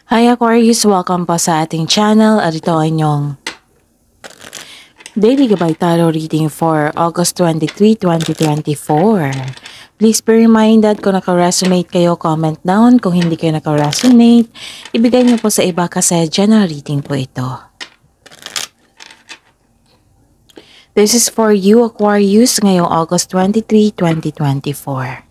Hi Aquarius! Welcome po sa ating channel at ito ay inyong Daily Gabay Tarot Reading for August 23, 2024. Please be reminded kung naka-resonate kayo, comment down. Kung hindi kayo naka-resonate, ibigay niyo po sa iba kasi general reading po ito. This is for you Aquarius ngayong August 23, 2024.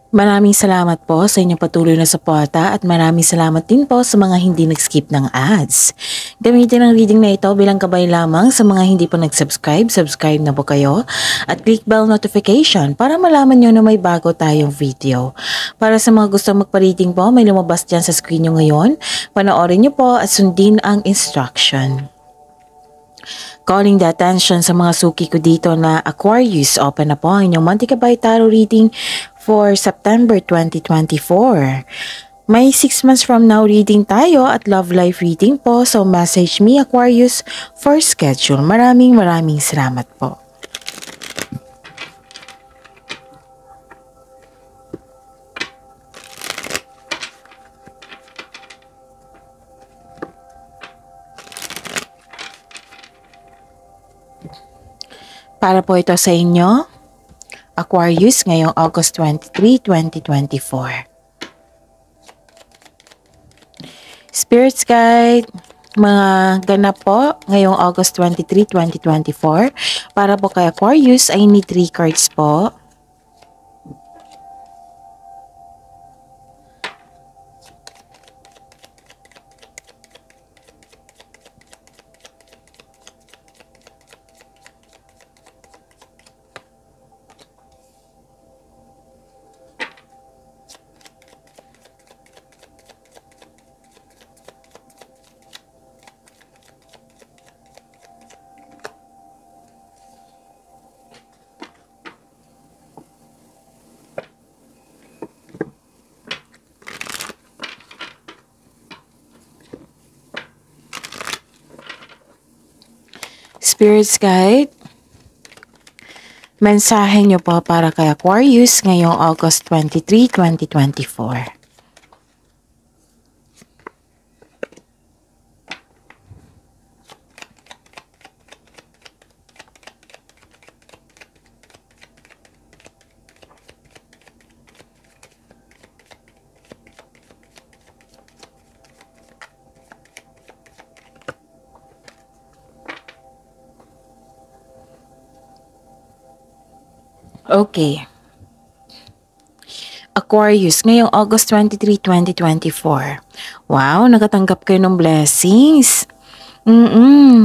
Maraming salamat po sa inyong patuloy na suporta at maraming salamat din po sa mga hindi nag-skip ng ads. Gamitin ang reading na ito bilang gabay lamang sa mga hindi pa nag-subscribe, subscribe na po kayo at click bell notification para malaman nyo na may bago tayong video. Para sa mga gustong magpa-reading po, may lumabas dyan sa screen nyo ngayon. Panoorin nyo po at sundin ang instruction. Calling the attention sa mga suki ko dito na Aquarius, open na po ang inyong Monthly Gabay Tarot Reading for September 2024. May 6 months from now reading tayo at love life reading po. So message me Aquarius for schedule. Maraming salamat po. Para po ito sa inyo, Aquarius, ngayong August 23, 2024. Spirits Guide, mga ganap po ngayong August 23, 2024. Para po kay Aquarius, I need 3 cards po. Spirits Guide, mensahe nyo po para kay Aquarius ngayong August 23, 2024. Okay. Aquarius, ngayong August 23, 2024. Wow, nakatanggap kayo ng blessings.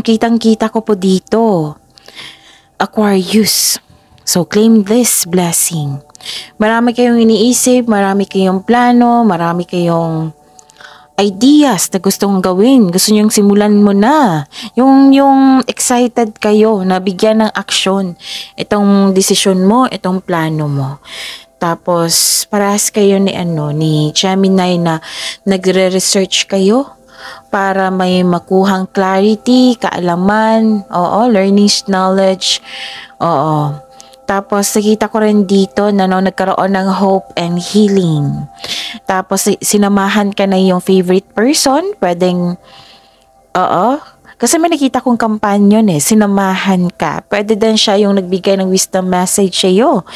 Kitang-kita ko po dito. Aquarius. So, claim this blessing. Marami kayong iniisip, marami kayong plano, marami kayong ideas na gustong gawin. Gusto nyong simulan mo na. Yung excited kayo na bigyan ng aksyon itong desisyon mo, itong plano mo. Tapos parehas kayo ni Gemini na nagre-research kayo para may makuhang clarity, kaalaman, learning knowledge. Tapos nakita ko rin dito na nagkaroon ng hope and healing. Tapos sinamahan ka na yung favorite person, pwedeng, kasi may nakita kong kampanyon sinamahan ka. Pwede din siya yung nagbigay ng wisdom message sa'yo.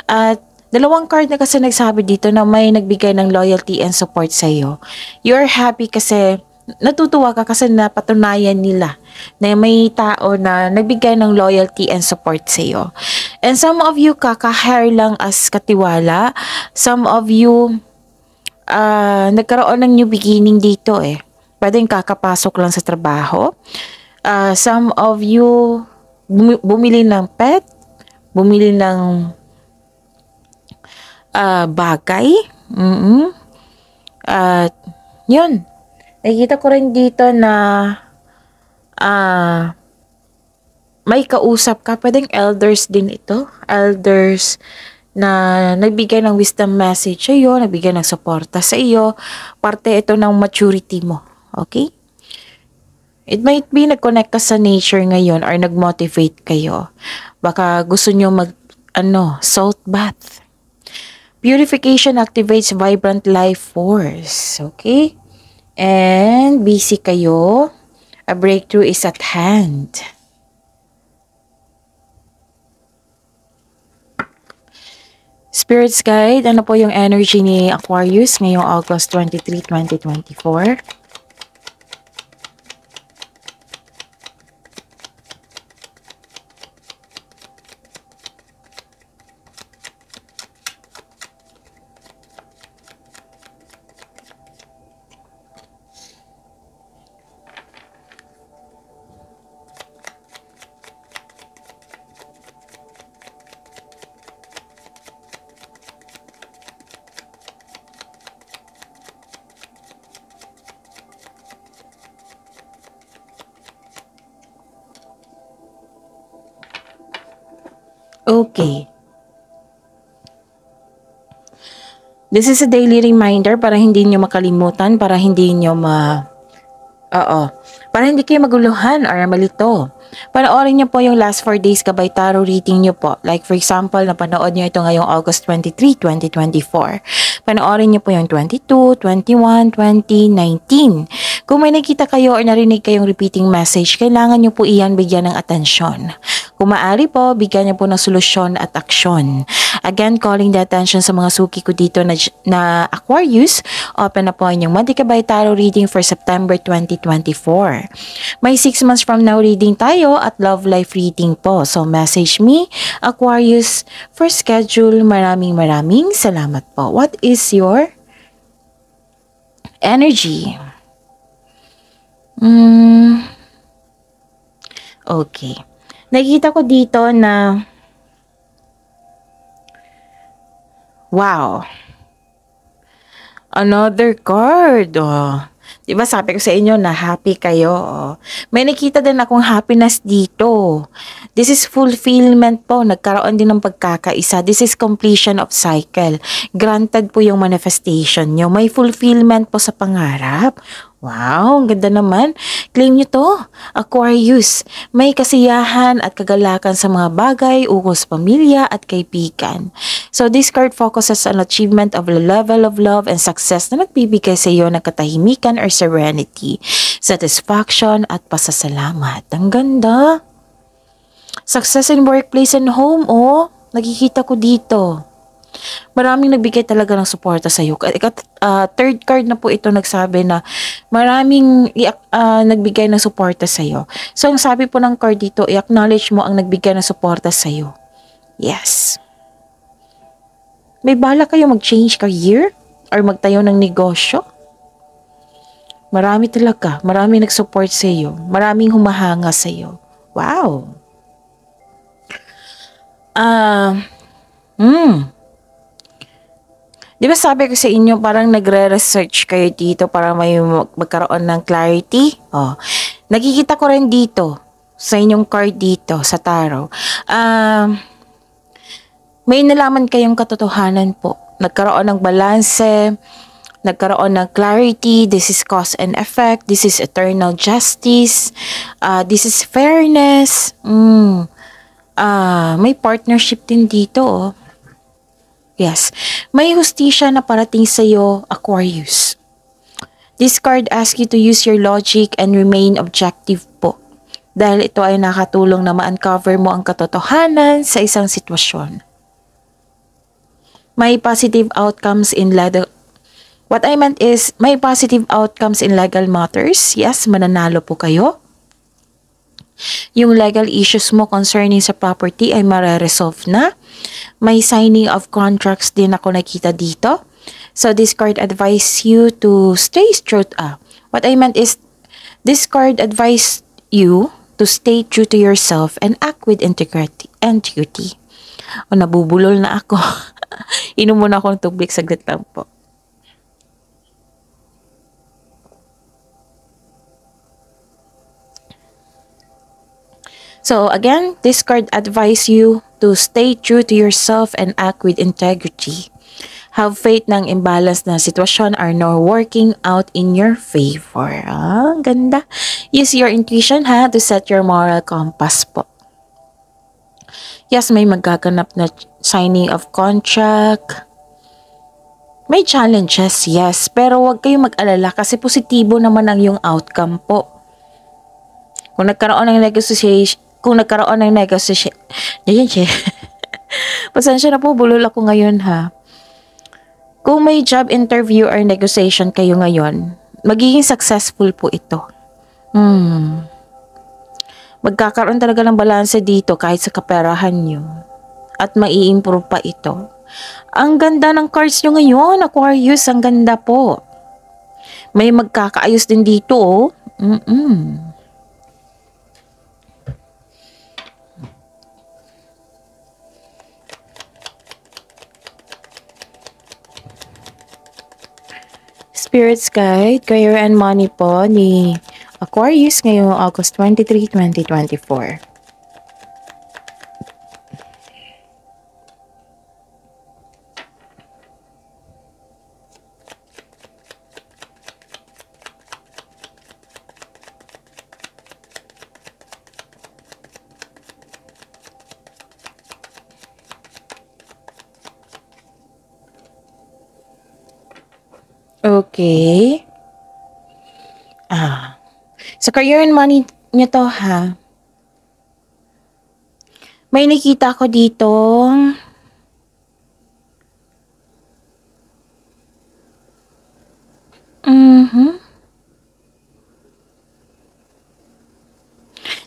At 2 card na kasi nagsabi dito na may nagbigay ng loyalty and support sa'yo. You're happy kasi natutuwa ka kasi napatunayan nila na may tao na nagbigay ng loyalty and support sa iyo. And some of you kaka-hire lang as katiwala. Some of you nagkaroon ng new beginning dito Pwedeng kakapasok lang sa trabaho. Some of you bumili ng pet, bumili ng bagay. At yun. Nakikita ko rin dito na may kausap ka. Pwedeng elders din ito. Elders na nagbigay ng wisdom message sa iyo, nagbigay ng suporta sa iyo. Parte ito ng maturity mo. Okay? It might be nag-connect ka sa nature ngayon or nag-motivate kayo. Baka gusto nyo salt bath. Purification activates vibrant life force. Okay? And busy kayo. A breakthrough is at hand. Spirits guide, ano po yung energy ni Aquarius ngayong August 23, 2024? Okay. This is a daily reminder para hindi nyo makalimutan, para hindi nyo para hindi kayo maguluhan or malito. Panoorin nyo po yung last 4 days Gabay Tarot reading nyo po. Like for example, napanood nyo ito ngayong August 23, 2024. Panoorin nyo po yung 22, 21, 20, 19. Kung may nakita kayo or narinig kayong repeating message, kailangan nyo po iyan bigyan ng atensyon. Kung maaari po, bigyan niyo po ng solusyon at aksyon. Again, calling the attention sa mga suki ko dito na Aquarius, open na po ang inyong Monthly Gabay Tarot reading for September 2024. May 6 months from now reading tayo at love life reading po. So message me, Aquarius, for schedule. Maraming salamat po. What is your energy? Okay. Nakikita ko dito na wow. Another card. Oh. 'Di ba sabi ko sa inyo na happy kayo. Oh. May nakita din akong happiness dito. This is fulfillment po. Nagkaroon din ng pagkakaisa. This is completion of cycle. Granted po yung manifestation nyo. May fulfillment po sa pangarap. Wow, ang ganda naman. Claim nyo to, Aquarius. May kasiyahan at kagalakan sa mga bagay, ukol sa pamilya at kaibigan. So this card focuses on achievement of a level of love and success na nagbibigay sa iyo ng katahimikan or serenity, satisfaction at pasasalamat. Ang ganda. Success in workplace and home, oh. Nakikita ko dito. Maraming nagbigay talaga ng suporta sa iyo. Third card na po ito nagsabi na maraming nagbigay ng suporta sa iyo. So, ang sabi po ng card dito, i-acknowledge mo ang nagbigay ng suporta sa iyo. Yes. May bala kayo mag-change career or magtayo ng negosyo? Marami talaga. Maraming nag-support sa iyo. Maraming humahanga sa iyo. Wow. Di ba sabi ko sa inyo, parang nagre-research kayo dito para may magkaroon ng clarity? Oh. Nakikita ko rin dito, sa inyong card dito, sa tarot. May nalaman kayong katotohanan po. Nagkaroon ng balanse, nagkaroon ng clarity. This is cause and effect. This is eternal justice. This is fairness. May partnership din dito, oh. Yes. May hustisya na parating sa iyo, Aquarius. This card asks you to use your logic and remain objective po. Dahil ito ay nakatulong na ma-uncover mo ang katotohanan sa isang sitwasyon. May positive outcomes in legal... What I meant is, may positive outcomes in legal matters. Yes, mananalo po kayo. Yung legal issues mo concerning sa property ay mare-resolve na. May signing of contracts din ako nakita dito. So this card advise you to stay true. What I meant is, this card advise you to stay true to yourself and act with integrity and duty. O, nabubulol na ako. Inom muna ako ng tubig, saglit lang po. So again, this card advise you to stay true to yourself and act with integrity. Have faith ng imbalance na sitwasyon are now working out in your favor. Ah, ganda. Use your intuition ha to set your moral compass po. Yes, may magaganap na signing of contract. May challenges, yes. Pero huwag kayong mag-alala kasi positibo naman ang yung outcome po. Kung nagkaroon ng negotiation, pasensya na po, bulol ako ngayon ha. Kung may job interview or negotiation kayo ngayon, magiging successful po ito. Magkakaroon talaga ng balanse dito kahit sa kaperahan nyo. At mai-improve pa ito. Ang ganda ng cards nyo ngayon, Aquarius. Ang ganda po. May magkakaayos din dito, oh. Spirits Guide, Career and Money po ni Aquarius ngayong August 23, 2024. Okay. Sa career and money niyo to ha. May nakita ko dito.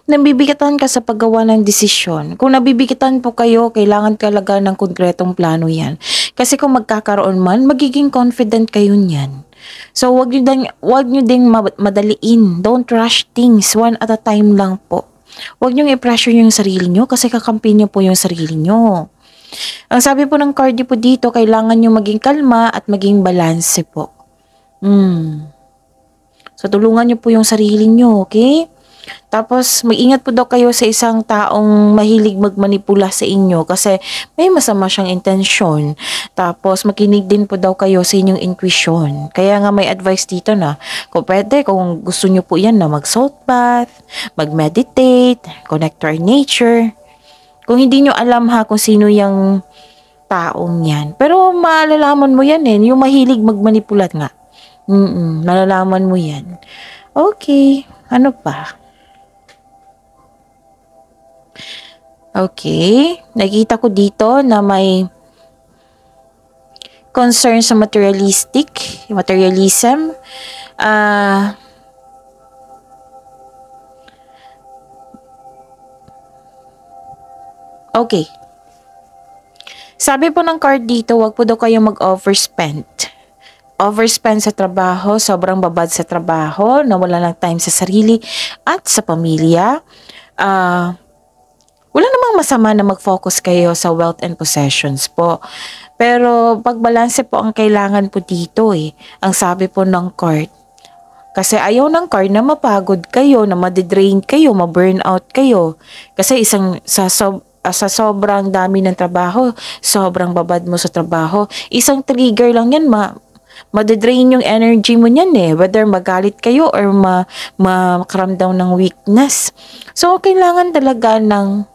Nabibigatan ka sa paggawa ng desisyon. Kung nabibigatan po kayo, kailangan talaga ng konkretong plano yan. Kasi kung magkakaroon man, magiging confident kayo niyan. So, wag nyo ding madaliin. Don't rush things. One at a time lang po. Wag nyo i-pressure yung sarili nyo kasi kakampi nyo po yung sarili nyo. Ang sabi po ng card nyo po dito, kailangan nyo maging kalma at maging balanse po. So, tulungan nyo po yung sarili nyo, okay? Tapos, mag-ingat po daw kayo sa isang taong mahilig magmanipula sa inyo kasi may masama siyang intensyon. Tapos, makinig din po daw kayo sa inyong intuition. Kaya nga may advice dito na, kung pwede, kung gusto nyo po yan na mag-salt bath, mag-meditate, connect to our nature. Kung hindi nyo alam ha kung sino yung taong yan. Pero malalaman mo yan yung mahilig magmanipulat nga. Malalaman mo yan. Okay, ano pa? Okay, nakita ko dito na may concern sa materialism. Okay. Sabi po ng card dito, wag po daw kayong mag-overspend. Overspend sa trabaho, sobrang babad sa trabaho, nawala ng time sa sarili at sa pamilya. Wala namang masama na mag-focus kayo sa wealth and possessions po. Pero pagbalanse po ang kailangan po dito Ang sabi po ng card. Kasi ayaw ng card na mapagod kayo, na madidrain kayo, ma-burnout kayo. Kasi sa sobrang dami ng trabaho, sobrang babad mo sa trabaho, isang trigger lang yan, madidrain yung energy mo niyan whether magalit kayo or makaramdam ng weakness. So, kailangan talaga ng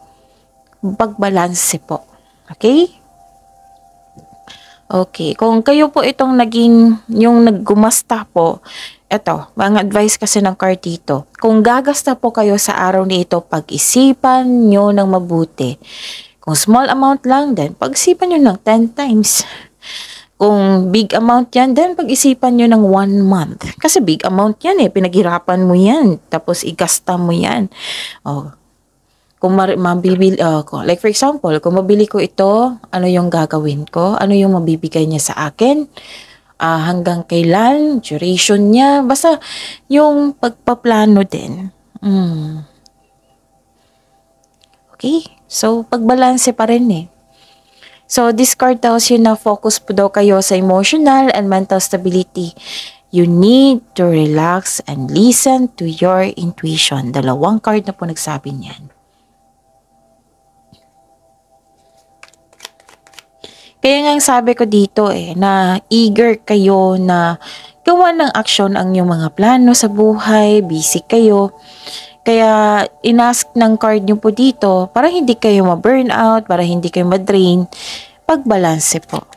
pagbalanse po. Okay? Okay. Kung kayo po itong yung naggumasta po, eto, mga advice kasi ng card dito. Kung gagasta po kayo sa araw na ito, pag-isipan nyo ng mabuti. Kung small amount lang, then pag-isipan nyo ng 10 times. Kung big amount yan, then pag-isipan nyo ng 1 month. Kasi big amount yan pinaghirapan mo yan. Tapos igasta mo yan. Kung mabibili, like for example, kung mabili ko ito, ano yung gagawin ko? Ano yung mabibigay niya sa akin? Hanggang kailan? Duration niya? Basta yung pagpaplano din. Okay? So, pagbalanse pa rin So, this card tells you na focus po daw kayo sa emotional and mental stability. You need to relax and listen to your intuition. Dalawang card na po nagsabi niyan. Kaya nga ang sabi ko dito na eager kayo na gawa ng aksyon ang inyong mga plano sa buhay, busy kayo. Kaya inask ng card nyo po dito para hindi kayo ma-burnout, para hindi kayo ma-drain, pagbalanse po.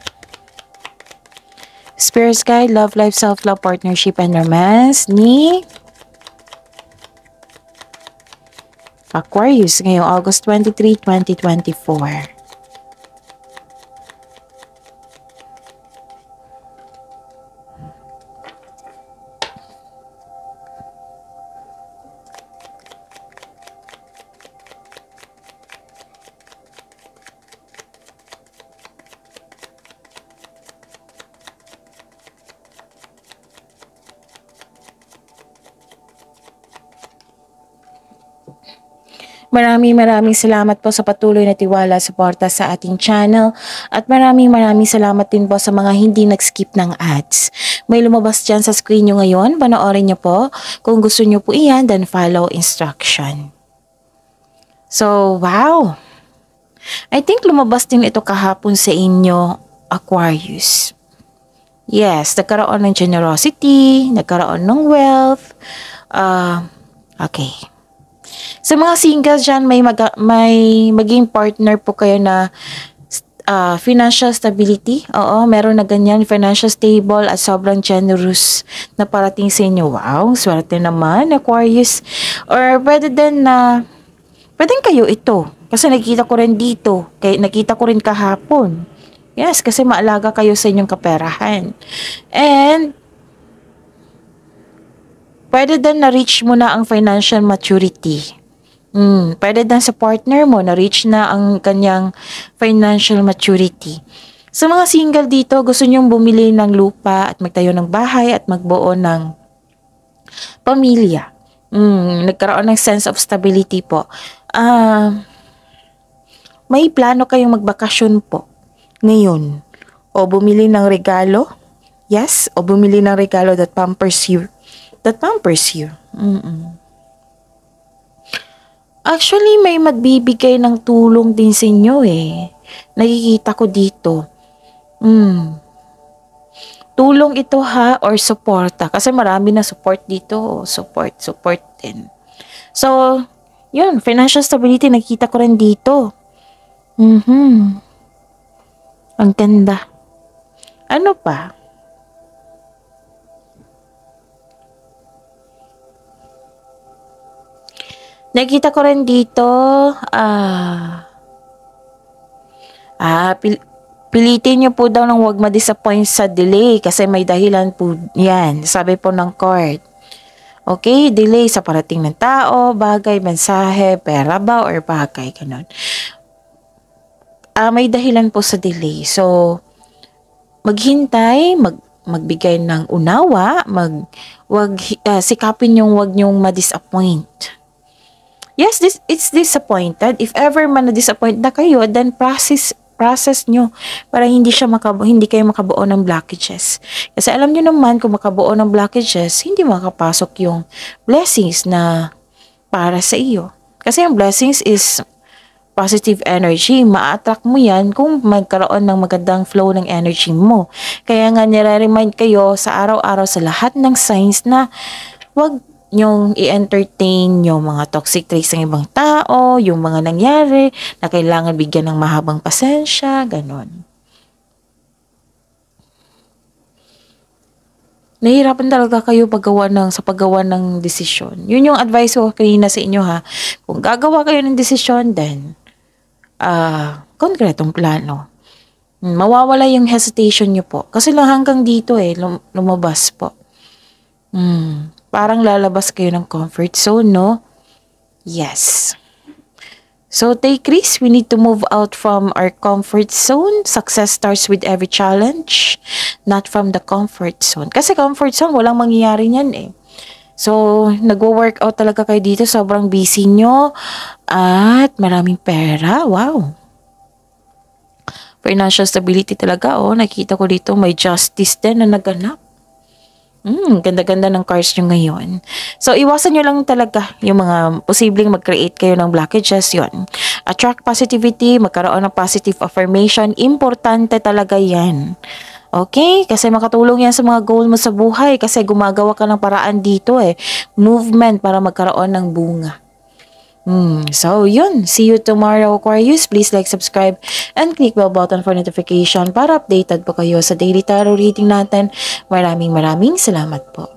Spirit Guide, Love Life, Self-Love, Partnership, and Romance ni Aquarius ngayong August 23, 2024. Maraming salamat po sa patuloy na tiwala suporta sa ating channel at maraming salamat din po sa mga hindi nag-skip ng ads. May lumabas dyan sa screen nyo ngayon, panoorin nyo po. Kung gusto nyo po iyan, then follow instruction. So, wow! I think lumabas din ito kahapon sa inyo, Aquarius. Yes, nagkaroon ng generosity, nagkaroon ng wealth. Okay. Sa mga singles dyan, may maging partner po kayo na financial stability. Oo, meron na ganyan, financial stable at sobrang generous na parating sa inyo. Wow, swerte naman, Aquarius. Or pwede din na, pwedeng kayo ito. Kasi nakita ko rin dito, nakita ko rin kahapon. Yes, kasi maalaga kayo sa inyong kaperahan. And, pwede din na-reach mo na ang financial maturity. Pwede din sa partner mo na-reach na ang kanyang financial maturity. Sa mga single dito, gusto nyong bumili ng lupa at magtayo ng bahay at magbuo ng pamilya. Nagkaroon ng sense of stability po. May plano kayong magbakasyon po ngayon. O bumili ng regalo. Yes, o bumili ng regalo that pampers you. That pampers you. Actually, may magbibigay ng tulong din sa inyo Nakikita ko dito. Tulong ito ha, or suporta. Kasi marami na support dito. Support din. So, yun, financial stability, nakikita ko rin dito. Ang ganda. Ano pa? Nakita ko rin dito, pilitin nyo po daw ng huwag ma-disappoint sa delay kasi may dahilan po yan. Sabi po ng card. Okay, delay sa parating ng tao, bagay, mensahe, pera ba, or bagay, ganun. May dahilan po sa delay. So, maghintay, magbigay ng unawa, sikapin yung huwag nyong ma-disappoint. Yes, it's disappointed. If ever man na-disappoint na kayo, then process nyo para hindi kayo makabuo ng blockages. Kasi alam nyo naman, kung makabuo ng blockages, hindi makapasok yung blessings na para sa iyo. Kasi yung blessings is positive energy. Ma-attract mo yan kung magkaroon ng magandang flow ng energy mo. Kaya nga nire-remind kayo sa araw-araw sa lahat ng signs na wag yung i-entertain yung mga toxic traits ng ibang tao, yung mga nangyari na kailangan bigyan ng mahabang pasensya, ganon. Nahihirapan talaga kayo sa paggawa ng desisyon. Yun yung advice ko kanina sa inyo ha. Kung gagawa kayo ng desisyon, then konkretong plano. Mawawala yung hesitation nyo po. Kasi lang hanggang dito lumabas po. Parang lalabas kayo ng comfort zone, no? Yes. So, take risks. We need to move out from our comfort zone. Success starts with every challenge, not from the comfort zone. Kasi comfort zone, walang mangyayari niyan So, nagwo-workout talaga kayo dito. Sobrang busy nyo. At maraming pera. Wow. Financial stability talaga, nakita ko dito may justice din na naganap. Ganda-ganda ng cards nyo ngayon. So, iwasan nyo lang talaga yung mga posibleng mag-create kayo ng blockages yon. Attract positivity, magkaroon ng positive affirmation. Importante talaga yan. Okay? Kasi makatulong yan sa mga goal mo sa buhay kasi gumagawa ka ng paraan dito eh. Movement para magkaroon ng bunga. So, yun. See you tomorrow, Aquarius. Please like, subscribe, and click bell button for notification para updated po kayo sa daily tarot reading natin. Maraming salamat po.